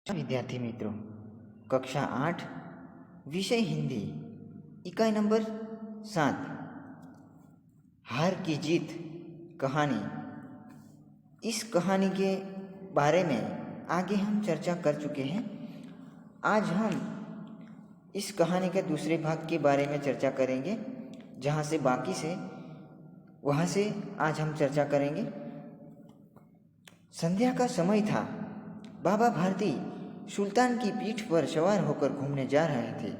विद्यार्थी मित्रों, कक्षा 8 विषय हिंदी, इकाई नंबर 7, हार की जीत कहानी। इस कहानी के बारे में आगे हम चर्चा कर चुके हैं। आज हम इस कहानी के दूसरे भाग के बारे में चर्चा करेंगे, जहाँ से बाकी से वहाँ से आज हम चर्चा करेंगे। संध्या का समय था। बाबा भारती सुल्तान की पीठ पर सवार होकर घूमने जा रहे थे।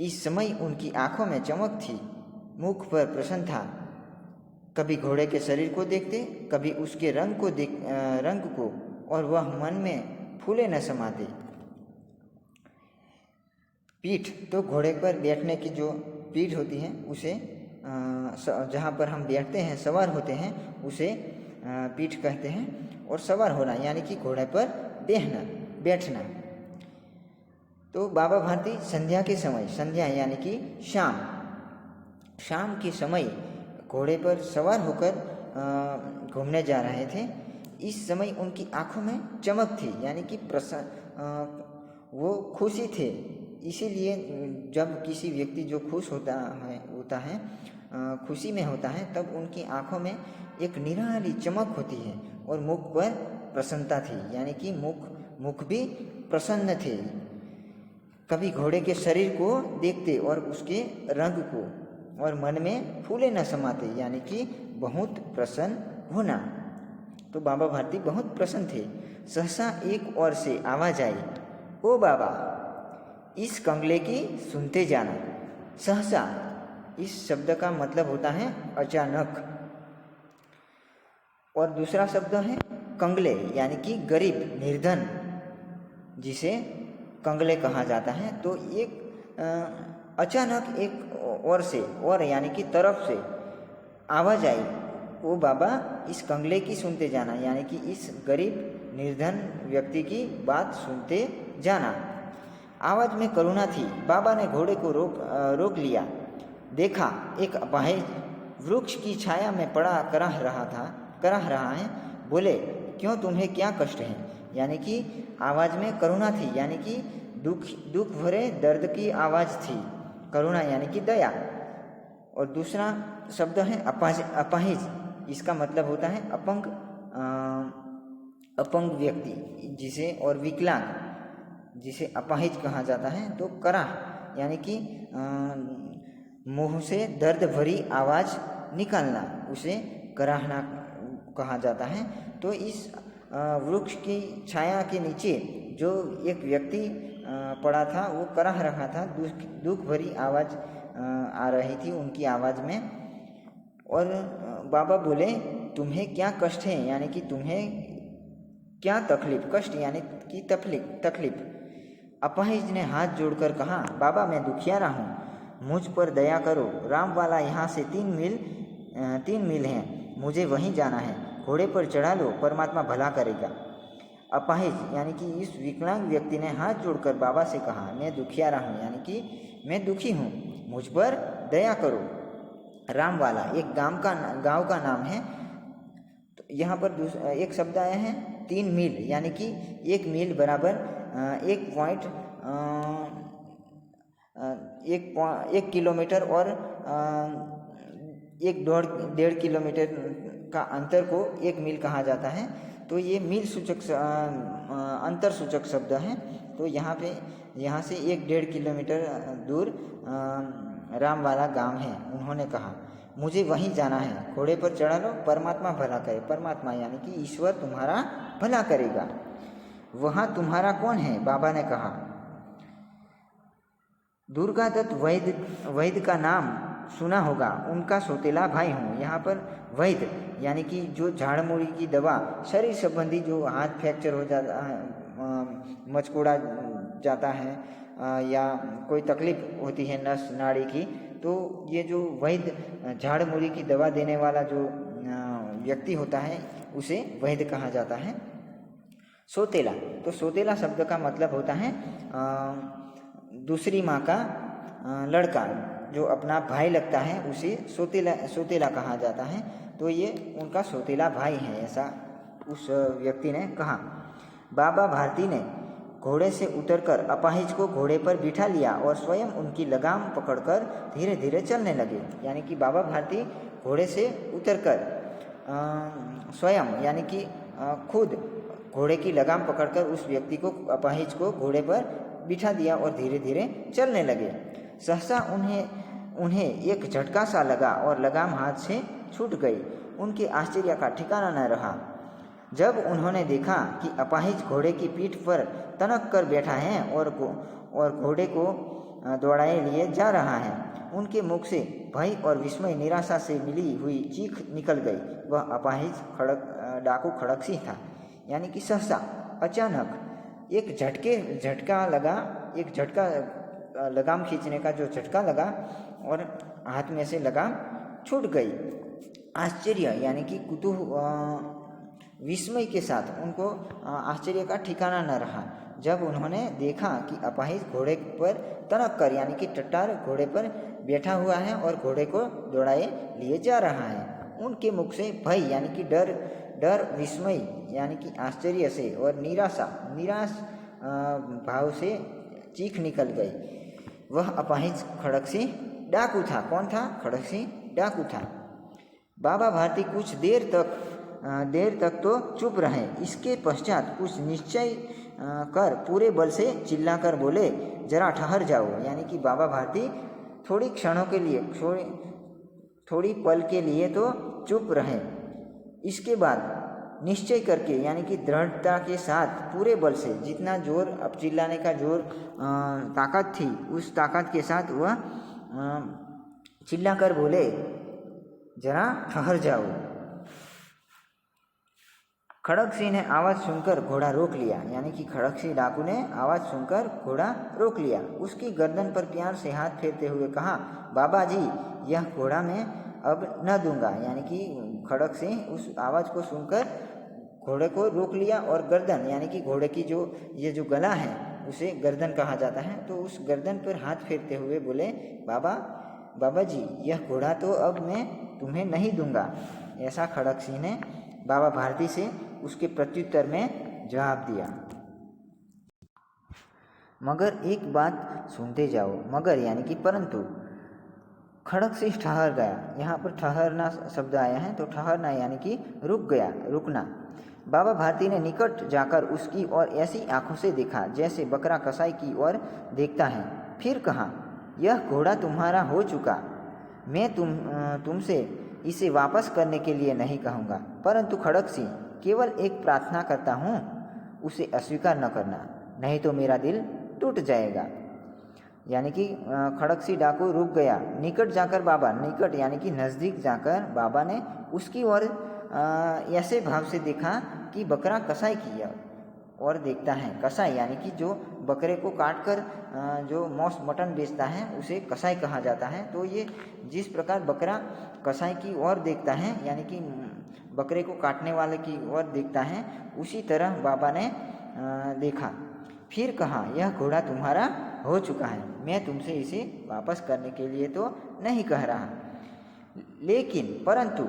इस समय उनकी आंखों में चमक थी, मुख पर प्रसन्न था। कभी घोड़े के शरीर को देखते, कभी उसके रंग को, और वह मन में फूले न समाते। पीठ तो घोड़े पर बैठने की जो पीठ होती है उसे जहाँ पर हम बैठते हैं, सवार होते हैं, उसे पीठ कहते हैं। और सवार होना यानी कि घोड़े पर बैठना। तो बाबा भारती संध्या के समय, संध्या यानी कि शाम के समय घोड़े पर सवार होकर घूमने जा रहे थे। इस समय उनकी आंखों में चमक थी, यानी कि वो खुशी थे। इसीलिए जब किसी व्यक्ति जो खुश होता है खुशी में होता है, तब उनकी आंखों में एक निराली चमक होती है और मुख पर प्रसन्नता थी, यानी कि मुख भी प्रसन्न थे। कभी घोड़े के शरीर को देखते और उसके रंग को, और मन में फूले न समाते, यानी कि बहुत प्रसन्न होना। तो बाबा भारती बहुत प्रसन्न थे। सहसा एक ओर से आवाज आई, ओ बाबा, इस कंगले की सुनते जाना। सहसा इस शब्द का मतलब होता है अचानक, और दूसरा शब्द है कंगले, यानी कि गरीब, निर्धन, जिसे कंगले कहा जाता है। तो एक अचानक एक ओर से, और यानी कि तरफ से आवाज आई, ओ बाबा, इस कंगले की सुनते जाना, यानी कि इस गरीब निर्धन व्यक्ति की बात सुनते जाना। आवाज में करुणा थी। बाबा ने घोड़े को रोक लिया। देखा, एक अपाहिज वृक्ष की छाया में पड़ा कराह रहा है। बोले, क्यों, तुम्हें क्या कष्ट है? यानी कि आवाज में करुणा थी, यानी कि दुख भरे दर्द की आवाज थी। करुणा यानी कि दया। और दूसरा शब्द है अपाहिज। इसका मतलब होता है अपंग व्यक्ति, जिसे, और विकलांग, जिसे अपाहिज कहा जाता है। तो कराह यानी कि मुंह से दर्द भरी आवाज निकालना, उसे कराहना कहा जाता है। तो इस वृक्ष की छाया के नीचे जो एक व्यक्ति पड़ा था, वो कराह रहा था। दुख भरी आवाज आ रही थी उनकी आवाज में। और बाबा बोले, तुम्हें क्या कष्ट है? यानी कि तुम्हें क्या तकलीफ? कष्ट यानी कि तकलीफ। अपाहिज ने हाथ जोड़कर कहा, बाबा, मैं दुखियारा हूँ, मुझ पर दया करो। राम वाला यहाँ से 3 मील है, मुझे वहीं जाना है। घोड़े पर चढ़ा लो, परमात्मा भला करेगा। अपाहिज यानी कि इस विकलांग व्यक्ति ने हाथ जोड़कर बाबा से कहा, मैं दुखियारा हूँ, यानी कि मैं दुखी हूँ, मुझ पर दया करो। राम वाला एक गांव का नाम है। तो यहाँ पर एक शब्द आया है 3 मील, यानी कि 1 मील बराबर 1 किलोमीटर, और 1.5 किलोमीटर का अंतर को 1 मील कहा जाता है। तो ये मील सूचक अंतर सूचक शब्द है। तो यहाँ से 1.5 किलोमीटर दूर राम वाला गांव है। उन्होंने कहा, मुझे वहीं जाना है, घोड़े पर चढ़ा लो, परमात्मा भला करे। परमात्मा यानी कि ईश्वर तुम्हारा भला करेगा। वहाँ तुम्हारा कौन है? बाबा ने कहा, दुर्गादत्त वैद्य का नाम सुना होगा, उनका सौतेला भाई हूँ। यहाँ पर वैद्य यानी कि जो झाड़ मूड़ी की दवा, शरीर संबंधी जो हाथ फ्रैक्चर हो जाता है, मचकोड़ा जाता है, या कोई तकलीफ होती है नस नाड़ी की, तो ये जो वैद्य, झाड़ मूड़ी की दवा देने वाला जो व्यक्ति होता है, उसे वैद्य कहा जाता है। सौतेला, तो सौतेला शब्द का मतलब होता है दूसरी माँ का लड़का, जो अपना भाई लगता है, उसे सौतेला कहा जाता है। तो ये उनका सौतेला भाई है, ऐसा उस व्यक्ति ने कहा। बाबा भारती ने घोड़े से उतरकर अपाहिज को घोड़े पर बिठा लिया और स्वयं उनकी लगाम पकड़कर धीरे धीरे चलने लगे। यानी कि बाबा भारती घोड़े से उतरकर स्वयं यानी कि खुद घोड़े की लगाम पकड़कर उस व्यक्ति को अपाहिज को घोड़े पर बिठा दिया और धीरे धीरे चलने लगे। सहसा उन्हें एक झटका सा लगा और लगाम हाथ से छूट गई। उनके आश्चर्य का ठिकाना न रहा जब उन्होंने देखा कि अपाहिज घोड़े की पीठ पर तनक कर बैठा है और घोड़े को दौड़ाए लिए जा रहा है। उनके मुख से भय और विस्मय निराशा से मिली हुई चीख निकल गई। वह अपाहिज डाकू खड़कसिंह था। यानी कि सहसा अचानक एक झटका लगाम खींचने का जो झटका लगा और हाथ में से लगाम छूट गई। आश्चर्य यानी कि विस्मय के साथ उनको आश्चर्य का ठिकाना न रहा जब उन्होंने देखा कि अपाहिज घोड़े पर तनक कर यानी कि टट्टार घोड़े पर बैठा हुआ है और घोड़े को दौड़ाए लिए जा रहा है। उनके मुख से भय यानी कि डर विस्मय यानी कि आश्चर्य से और निराश भाव से चीख निकल गई। वह अपाहिज खड़कसिंह डाकू था। कौन था? खड़कसिंह डाकू था। बाबा भारती कुछ देर तक तो चुप रहे। इसके पश्चात कुछ निश्चय कर पूरे बल से चिल्लाकर बोले, जरा ठहर जाओ। यानी कि बाबा भारती थोड़ी क्षणों के लिए थोड़ी पल के लिए तो चुप रहे। इसके बाद निश्चय करके यानी कि दृढ़ता के साथ पूरे बल से जितना जोर अब चिल्लाने का जोर ताकत थी उस ताकत के साथ वह चिल्लाकर बोले, जरा ठहर जाओ। खड़कसिंह ने आवाज़ सुनकर घोड़ा रोक लिया। यानी कि खड़कसिंह डाकू ने आवाज़ सुनकर घोड़ा रोक लिया। उसकी गर्दन पर प्यार से हाथ फेरते हुए कहा, बाबा जी यह घोड़ा मैं अब न दूंगा। यानी कि खड़कसिंह उस आवाज़ को सुनकर घोड़े को रोक लिया और गर्दन यानी कि घोड़े की ये जो गला है उसे गर्दन कहा जाता है, तो उस गर्दन पर हाथ फेरते हुए बोले, बाबा जी यह घोड़ा तो अब मैं तुम्हें नहीं दूंगा। ऐसा खड़कसिंह ने बाबा भारती से उसके प्रत्युत्तर में जवाब दिया। मगर एक बात सुनते जाओ। मगर यानी कि परंतु खड़कसिंह ठहर गया। यहाँ पर ठहरना शब्द आया है, तो ठहरना यानी कि रुक गया, रुकना। बाबा भारती ने निकट जाकर उसकी ओर ऐसी आंखों से देखा जैसे बकरा कसाई की ओर देखता है। फिर कहा, यह घोड़ा तुम्हारा हो चुका। मैं तुमसे इसे वापस करने के लिए नहीं कहूँगा, परंतु खड़कसिंह केवल एक प्रार्थना करता हूँ, उसे अस्वीकार न करना, नहीं तो मेरा दिल टूट जाएगा। यानी कि खड़कसिंह डाकू रुक गया। निकट जाकर बाबा, निकट यानी कि नज़दीक जाकर बाबा ने उसकी ओर ऐसे भाव से देखा कि बकरा कसाई की और देखता है। कसाई यानी कि जो बकरे को काट कर जो मटन बेचता है उसे कसाई कहा जाता है। तो ये जिस प्रकार बकरा कसाई की ओर देखता है यानी कि बकरे को काटने वाले की ओर देखता है, उसी तरह बाबा ने देखा। फिर कहा, यह घोड़ा तुम्हारा हो चुका है। मैं तुमसे इसे वापस करने के लिए तो नहीं कह रहा, लेकिन परंतु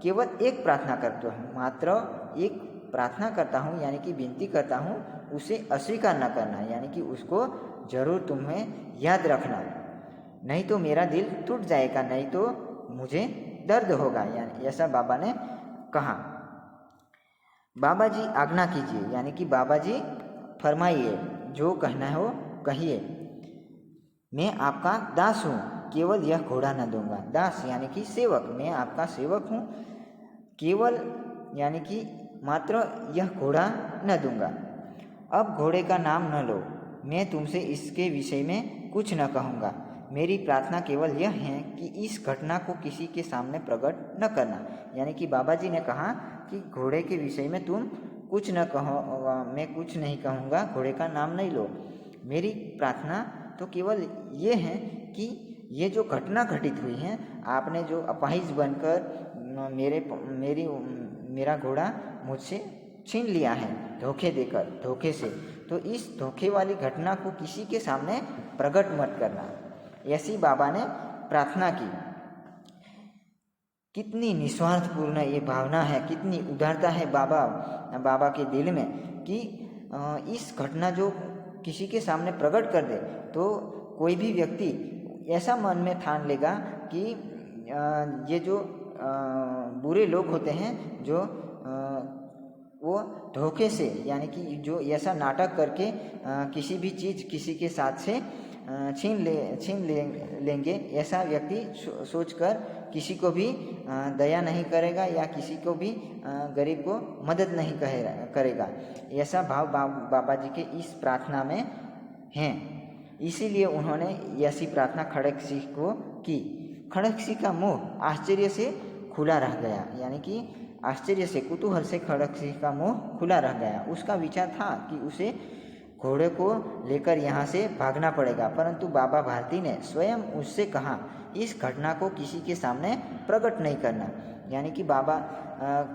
केवल एक प्रार्थना करता हूँ, मात्र एक प्रार्थना करता हूँ यानी कि विनती करता हूँ, उसे अस्वीकार न करना। यानी कि उसको जरूर तुम्हें याद रखना, नहीं तो मेरा दिल टूट जाएगा, नहीं तो मुझे दर्द होगा। यानी ऐसा बाबा ने कहा। बाबा जी आज्ञा कीजिए, यानी कि बाबा जी फरमाइए, जो कहना हो कहिए। मैं आपका दास हूँ, केवल यह घोड़ा न दूंगा। दास यानी कि सेवक, मैं आपका सेवक हूँ, केवल यानी कि मात्र यह घोड़ा न दूंगा। अब घोड़े का नाम न लो, मैं तुमसे इसके विषय में कुछ न कहूँगा। मेरी प्रार्थना केवल यह है कि इस घटना को किसी के सामने प्रकट न करना। यानी कि बाबा जी ने कहा कि घोड़े के विषय में तुम कुछ न कहो, मैं कुछ नहीं कहूँगा, घोड़े का नाम नहीं लो। मेरी प्रार्थना तो केवल ये है कि ये जो घटना घटित हुई है, आपने जो अपाहिज बनकर मेरा घोड़ा मुझसे छीन लिया है धोखे से, तो इस धोखे वाली घटना को किसी के सामने प्रकट मत करना। ऐसी बाबा ने प्रार्थना की। कितनी निस्वार्थपूर्ण ये भावना है, कितनी उदारता है बाबा के दिल में कि इस घटना जो किसी के सामने प्रकट कर दे तो कोई भी व्यक्ति ऐसा मन में ठान लेगा कि ये जो बुरे लोग होते हैं जो वो धोखे से यानी कि जो ऐसा नाटक करके किसी भी चीज़ किसी के साथ से छीन लेंगे, ऐसा व्यक्ति सोचकर किसी को भी दया नहीं करेगा या किसी को भी गरीब को मदद नहीं करेगा। ऐसा भाव बाबा जी के इस प्रार्थना में हैं। इसीलिए उन्होंने ऐसी प्रार्थना खड़क सिंह को की। खड़क सिंह का मुंह आश्चर्य से खुला रह गया, यानी कि आश्चर्य से कुतूहल से खड़क सिंह का मुंह खुला रह गया। उसका विचार था कि उसे घोड़े को लेकर यहाँ से भागना पड़ेगा, परंतु बाबा भारती ने स्वयं उससे कहा इस घटना को किसी के सामने प्रकट नहीं करना। यानी कि बाबा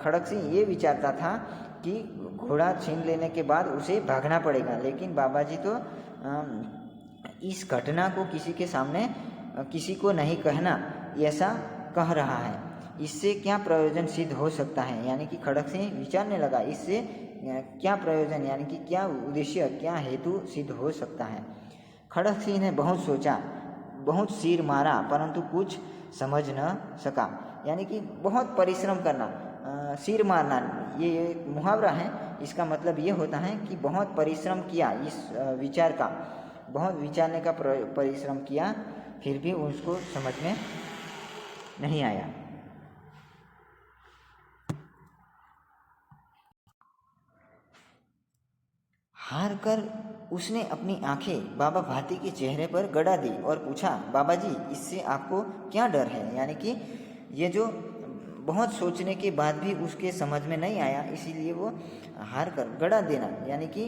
खड़क सिंह ये विचारता था कि घोड़ा छीन लेने के बाद उसे भागना पड़ेगा, लेकिन बाबा जी तो इस घटना को किसी के सामने किसी को नहीं कहना ऐसा कह रहा है। इससे क्या प्रयोजन सिद्ध हो सकता है, यानी कि खड़क सिंह विचारने लगा इससे क्या प्रयोजन यानी कि क्या उद्देश्य क्या हेतु सिद्ध हो सकता है। खड़क सिंह ने बहुत सोचा, बहुत सिर मारा, परंतु कुछ समझ न सका। यानी कि बहुत परिश्रम करना, सिर मारना, ये मुहावरा है। इसका मतलब ये होता है कि बहुत परिश्रम किया, इस विचार का बहुत विचारने का परिश्रम किया, फिर भी उसको समझ में नहीं आया। हार कर उसने अपनी आंखें बाबा भारती के चेहरे पर गड़ा दी और पूछा, बाबा जी इससे आपको क्या डर है। यानी कि ये जो बहुत सोचने के बाद भी उसके समझ में नहीं आया, इसीलिए वो हार कर गड़ा देना, यानी कि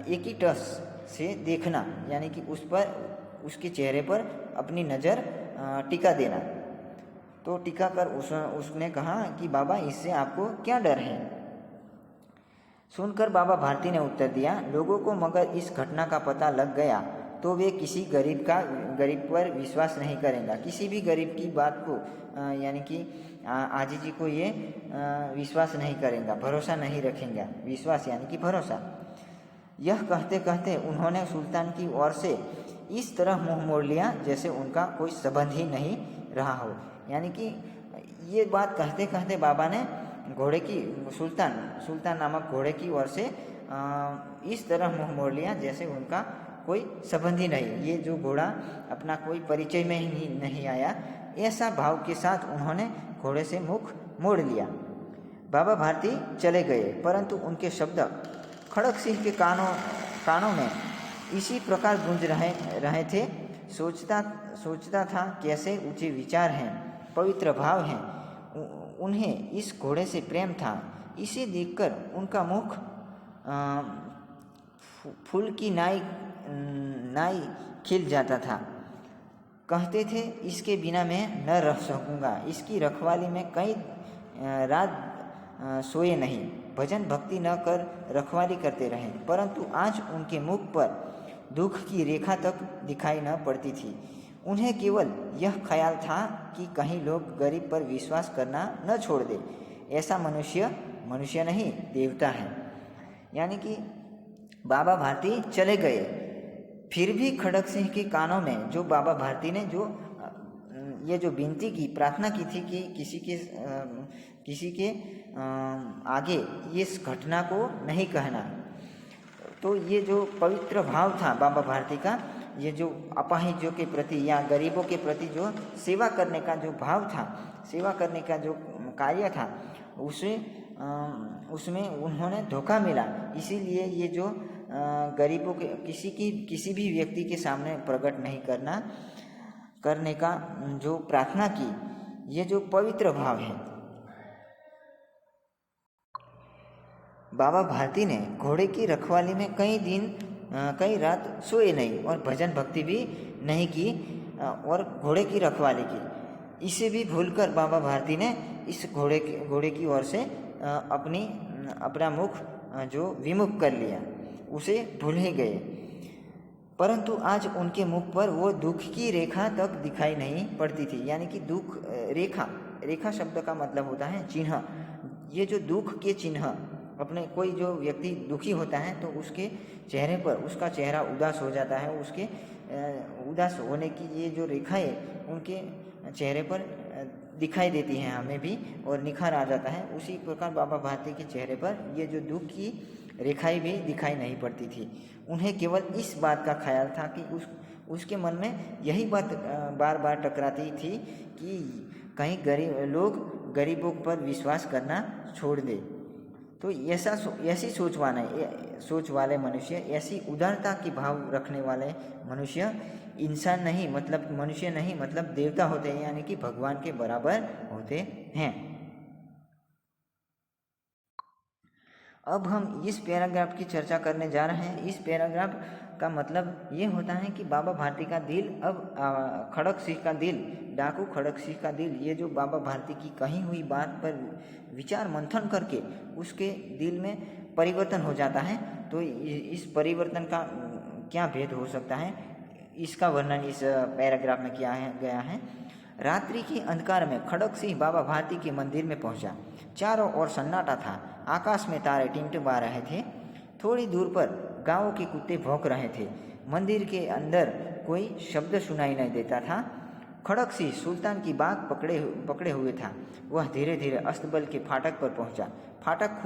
एक ही टस से देखना, यानी कि उस पर उसके चेहरे पर अपनी नज़र टिका देना। तो टिका कर उसने कहा कि बाबा इससे आपको क्या डर है। सुनकर बाबा भारती ने उत्तर दिया, लोगों को मगर इस घटना का पता लग गया तो वे किसी गरीब पर विश्वास नहीं करेंगे, किसी भी गरीब की बात को यानी कि आजीजी को ये विश्वास नहीं करेंगे, भरोसा नहीं रखेंगे। विश्वास यानी कि भरोसा। यह कहते कहते उन्होंने सुल्तान की ओर से इस तरह मुंह मोड़ लिया जैसे उनका कोई संबंध ही नहीं रहा हो। यानी कि ये बात कहते कहते बाबा ने घोड़े की सुल्तान नामक घोड़े की ओर से इस तरह मुंह मोड़ लिया जैसे उनका कोई संबंध ही नहीं, ये जो घोड़ा अपना कोई परिचय में ही नहीं आया, ऐसा भाव के साथ उन्होंने घोड़े से मुख मोड़ लिया। बाबा भारती चले गए, परंतु उनके शब्द खड़क सिंह के कानों में इसी प्रकार गूंज रहे थे। सोचता था कैसे ऊंचे विचार हैं, पवित्र भाव हैं, उन्हें इस घोड़े से प्रेम था। इसे देखकर उनका मुख फूल की नाई खिल जाता था। कहते थे इसके बिना मैं न रह सकूँगा। इसकी रखवाली में कई रात सोए नहीं, भजन भक्ति न कर रखवाली करते रहे, परंतु आज उनके मुख पर दुख की रेखा तक दिखाई न पड़ती थी। उन्हें केवल यह ख्याल था कि कहीं लोग गरीब पर विश्वास करना न छोड़ दे। ऐसा मनुष्य नहीं देवता है। यानी कि बाबा भारती चले गए, फिर भी खड़क सिंह के कानों में जो बाबा भारती ने जो ये जो विनती की, प्रार्थना की थी कि किसी के आगे इस घटना को नहीं कहना, तो ये जो पवित्र भाव था बाबा भारती का, ये जो अपाहिजों के प्रति या गरीबों के प्रति जो सेवा करने का जो भाव था, सेवा करने का जो कार्य था, उसमें उन्होंने धोखा मिला। इसीलिए ये जो गरीबों के किसी भी व्यक्ति के सामने प्रकट नहीं करने का जो प्रार्थना की, ये जो पवित्र भाव है। बाबा भारती ने घोड़े की रखवाली में कई रात सोए नहीं और भजन भक्ति भी नहीं की और घोड़े की रखवाली की। इसे भी भूलकर बाबा भारती ने इस घोड़े की ओर से अपना मुख जो विमुख कर लिया, उसे भूल ही गए। परंतु आज उनके मुख पर वो दुख की रेखा तक दिखाई नहीं पड़ती थी। यानी कि दुख रेखा शब्द का मतलब होता है चिन्ह। ये जो दुख के चिन्ह अपने कोई जो व्यक्ति दुखी होता है तो उसके चेहरे पर उसका चेहरा उदास हो जाता है, उसके उदास होने की ये जो रेखाएं उनके चेहरे पर दिखाई देती हैं हमें भी, और निखार आ जाता है। उसी प्रकार बाबा भारती के चेहरे पर ये जो दुख की रेखाएं भी दिखाई नहीं पड़ती थी। उन्हें केवल इस बात का ख्याल था कि उसके मन में यही बात बार बार टकराती थी कि कहीं गरीबों पर विश्वास करना छोड़ दे। तो ऐसी सोच वाले मनुष्य, ऐसी उदारता की भाव रखने वाले मनुष्य इंसान नहीं मतलब मनुष्य नहीं मतलब देवता होते हैं, यानी कि भगवान के बराबर होते हैं। अब हम इस पैराग्राफ की चर्चा करने जा रहे हैं। इस पैराग्राफ का मतलब ये होता है कि बाबा भारती का दिल अब खड़क सिंह का दिल, डाकू खड़क सिंह का दिल, ये जो बाबा भारती की कही हुई बात पर विचार मंथन करके उसके दिल में परिवर्तन हो जाता है। तो इस परिवर्तन का क्या भेद हो सकता है, इसका वर्णन इस पैराग्राफ में किया गया है। रात्रि के अंधकार में खड़क सिंह बाबा भारती के मंदिर में पहुंचा। चारों ओर सन्नाटा था, आकाश में तारे टिमटिमा रहे थे। थोड़ी दूर पर गांव के कुत्ते भौंक रहे थे। मंदिर के अंदर कोई शब्द सुनाई नहीं देता था। खड़क सिंह सुल्तान की बाग पकड़े हुए था। वह धीरे धीरे अस्तबल के फाटक पर पहुंचा। फाटक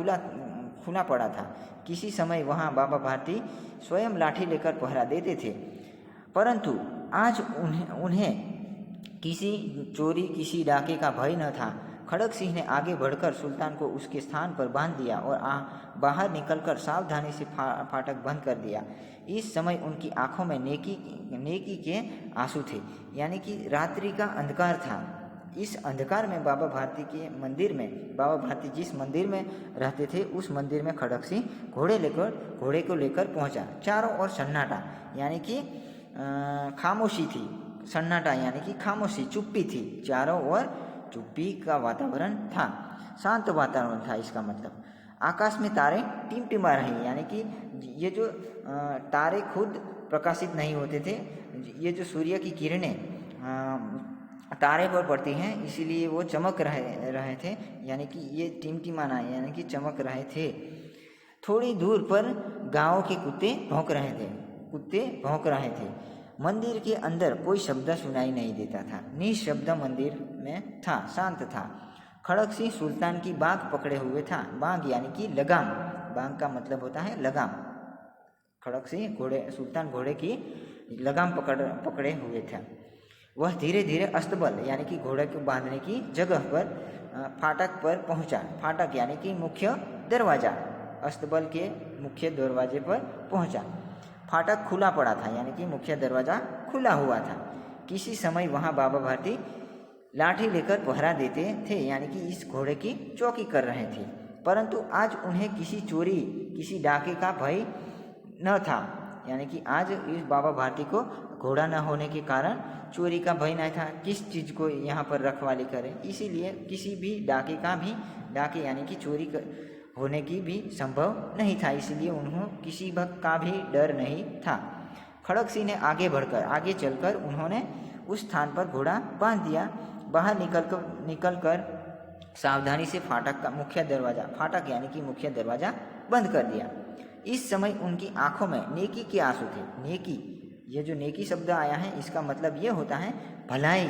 खुला पड़ा था। किसी समय वहां बाबा भारती स्वयं लाठी लेकर पहरा देते थे, परंतु आज उन्हें किसी चोरी किसी डाके का भय न था। खड़क सिंह ने आगे बढ़कर सुल्तान को उसके स्थान पर बांध दिया और बाहर निकलकर सावधानी से फाटक बंद कर दिया। इस समय उनकी आंखों में नेकी के आंसू थे, यानी कि रात्रि का अंधकार था। इस अंधकार में बाबा भारती के मंदिर में, बाबा भारती जिस मंदिर में रहते थे उस मंदिर में खड़क सिंह घोड़े को लेकर पहुंचा। चारों ओर सन्नाटा यानी कि खामोशी थी। सन्नाटा यानी कि खामोशी, चुप्पी थी। चारों ओर चुप्पी का वातावरण था, शांत वातावरण था। इसका मतलब आकाश में तारे टिमटिमा रहे, यानी कि ये जो तारे खुद प्रकाशित नहीं होते थे, ये जो सूर्य की किरणें तारे पर पड़ती हैं इसीलिए वो चमक रहे थे, यानी कि ये टिमटिमाना यानी कि चमक रहे थे। थोड़ी दूर पर गांव के कुत्ते भौंक रहे थे। मंदिर के अंदर कोई शब्द सुनाई नहीं देता था। निशब्द मंदिर में था, शांत था। खड़क सिंह सुल्तान की बाग पकड़े हुए था। बाग यानी कि लगाम, बाग का मतलब होता है लगाम। खड़क सिंह सुल्तान घोड़े की लगाम पकड़े हुए था। वह धीरे धीरे अस्तबल यानी कि घोड़े को बांधने की जगह पर फाटक पर पहुंचा। फाटक यानी कि मुख्य दरवाजा, अस्तबल के मुख्य दरवाजे पर पहुंचा। फाटक खुला पड़ा था, यानी कि मुख्य दरवाजा खुला हुआ था। किसी समय वहां बाबा भारती लाठी लेकर पहरा देते थे, यानी कि इस घोड़े की चौकी कर रहे थे, परंतु आज उन्हें किसी चोरी किसी डाके का भय न था। यानी कि आज इस बाबा भारती को घोड़ा न होने के कारण चोरी का भय नहीं था। किस चीज़ को यहाँ पर रखवाली करें, इसीलिए किसी भी डाके यानी कि चोरी होने की भी संभव नहीं था, इसलिए उन्होंने किसी का भी डर नहीं था। खड़क सिंह ने आगे चलकर उन्होंने उस स्थान पर घोड़ा बांध दिया। बाहर निकलकर सावधानी से फाटक यानी कि मुख्य दरवाजा बंद कर दिया। इस समय उनकी आंखों में नेकी के आंसू थे। नेकी, ये जो नेकी शब्द आया है इसका मतलब ये होता है भलाई,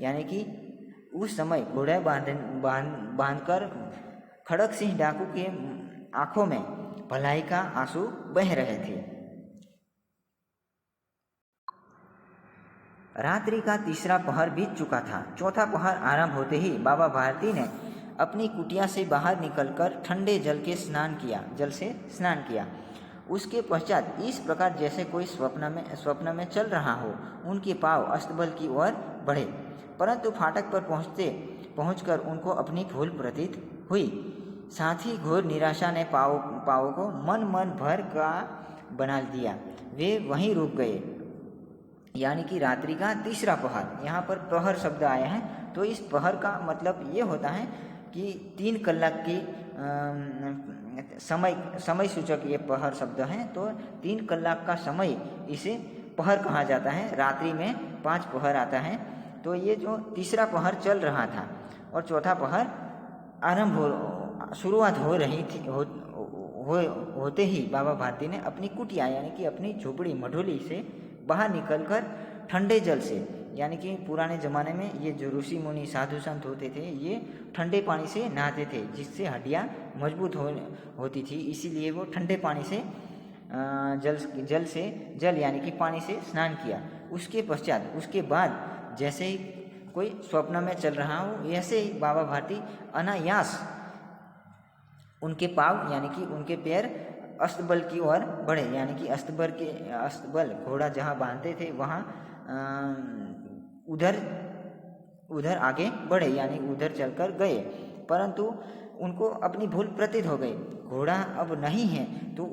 यानी कि उस समय घोड़ा बांधकर खड़क सिंह डाकू के आंखों में भलाई का आंसू बह रहे थे। रात्रि का तीसरा पहर बीत चुका था। चौथा पहर आरंभ होते ही बाबा भारती ने अपनी कुटिया से बाहर निकलकर ठंडे जल से स्नान किया। उसके पश्चात इस प्रकार जैसे कोई स्वप्न में चल रहा हो उनके पांव अस्तबल की ओर बढ़े, परंतु फाटक पर पहुंचकर उनको अपनी भूल प्रतीत हुई। साथ ही घोर निराशा ने पाँव को मन भर का बना दिया। वे वहीं रुक गए। यानी कि रात्रि का तीसरा पहर, यहाँ पर पहर शब्द आया है, तो इस पहर का मतलब ये होता है कि 3 कलाक की समय सूचक ये पहर शब्द है। तो 3 कलाक का समय इसे पहर कहा जाता है। रात्रि में 5 पहर आता है, तो ये जो तीसरा पहर चल रहा था और चौथा पहर शुरुआत हो रही थी होते ही बाबा भारती ने अपनी कुटिया यानी कि अपनी झोपड़ी मढ़ोली से बाहर निकलकर ठंडे जल से, यानी कि पुराने ज़माने में ये जो ऋषि मुनि साधु संत होते थे ये ठंडे पानी से नहाते थे, जिससे हड्डियाँ मजबूत होती थी। इसीलिए वो ठंडे पानी से जल यानी कि पानी से स्नान किया। उसके बाद जैसे ही कोई स्वप्न में चल रहा हो, ऐसे ही बाबा भारती अनायास उनके पाँव यानी कि उनके पैर अस्तबल की ओर बढ़े, यानी कि अस्तबल घोड़ा जहाँ बांधते थे वहाँ उधर आगे बढ़े, यानी उधर चलकर गए। परंतु उनको अपनी भूल प्रतीत हो गई, घोड़ा अब नहीं है तो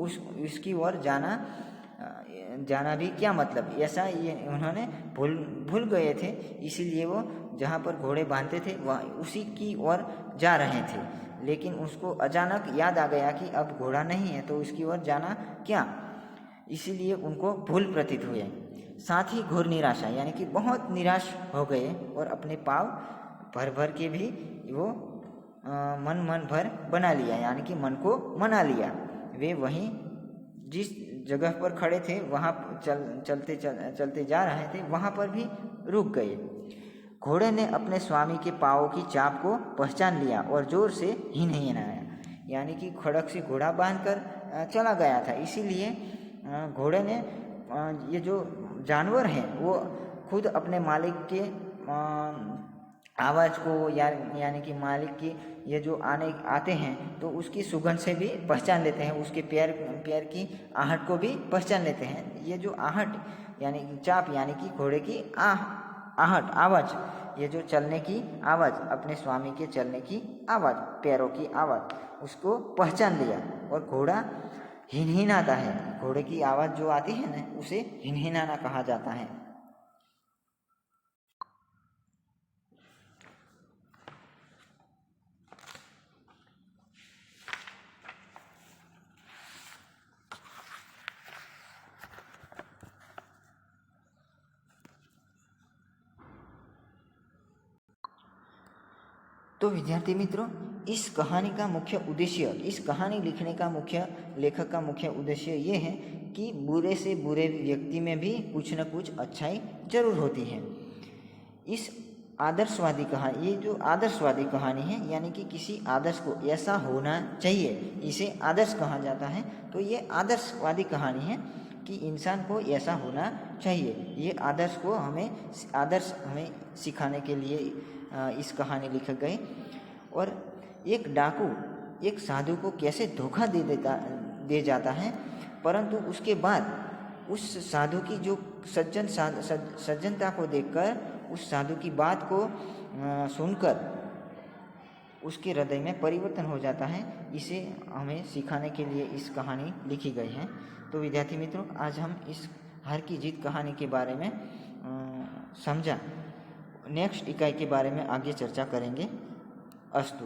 उसकी ओर जाना भी क्या मतलब, ऐसा ये उन्होंने भूल गए थे। इसीलिए वो जहाँ पर घोड़े बांधते थे वह उसी की ओर जा रहे थे, लेकिन उसको अचानक याद आ गया कि अब घोड़ा नहीं है तो उसकी ओर जाना क्या, इसीलिए उनको भूल प्रतीत हुए। साथ ही घोर निराशा, यानी कि बहुत निराश हो गए और अपने पाँव भर के भी वो मन भर बना लिया, यानी कि मन को मना लिया। वे वहीं जिस जगह पर खड़े थे वहाँ चलते जा रहे थे वहाँ पर भी रुक गए। घोड़े ने अपने स्वामी के पाँवों की चाप को पहचान लिया और जोर से हिनहिनाया, यानी कि खड़क से घोड़ा बांधकर चला गया था। इसीलिए घोड़े ने ये जो जानवर हैं वो खुद अपने मालिक के आवाज़ को यानी कि मालिक की ये जो आते हैं तो उसकी सुगंध से भी पहचान लेते हैं, उसके पैर की आहट को भी पहचान लेते हैं। ये जो आहट यानी चाप यानी कि घोड़े की आहट आवाज़, ये जो चलने की आवाज़, अपने स्वामी के चलने की आवाज़, पैरों की आवाज़, उसको पहचान लिया और घोड़ा हिनहिनाता है। घोड़े की आवाज़ जो आती है ना उसे हिनहिनाना कहा जाता है। तो विद्यार्थी मित्रों, इस कहानी का मुख्य उद्देश्य, इस कहानी लिखने का लेखक का मुख्य उद्देश्य ये है कि बुरे से बुरे व्यक्ति में भी कुछ न कुछ अच्छाई जरूर होती है। इस आदर्शवादी कहानी, ये जो आदर्शवादी कहानी है, यानी कि किसी आदर्श को ऐसा होना चाहिए, इसे आदर्श कहा जाता है। तो ये आदर्शवादी कहानी है कि इंसान को ऐसा होना चाहिए। ये आदर्श हमें सिखाने के लिए इस कहानी लिखी गई। और एक डाकू एक साधु को कैसे धोखा दे जाता है, परंतु उसके बाद उस साधु की जो सज्जनता को देखकर, उस साधु की बात को सुनकर उसके हृदय में परिवर्तन हो जाता है। इसे हमें सिखाने के लिए इस कहानी लिखी गई है। तो विद्यार्थी मित्रों, आज हम इस हार की जीत कहानी के बारे में समझा। नेक्स्ट इकाई के बारे में आगे चर्चा करेंगे। अस्तु।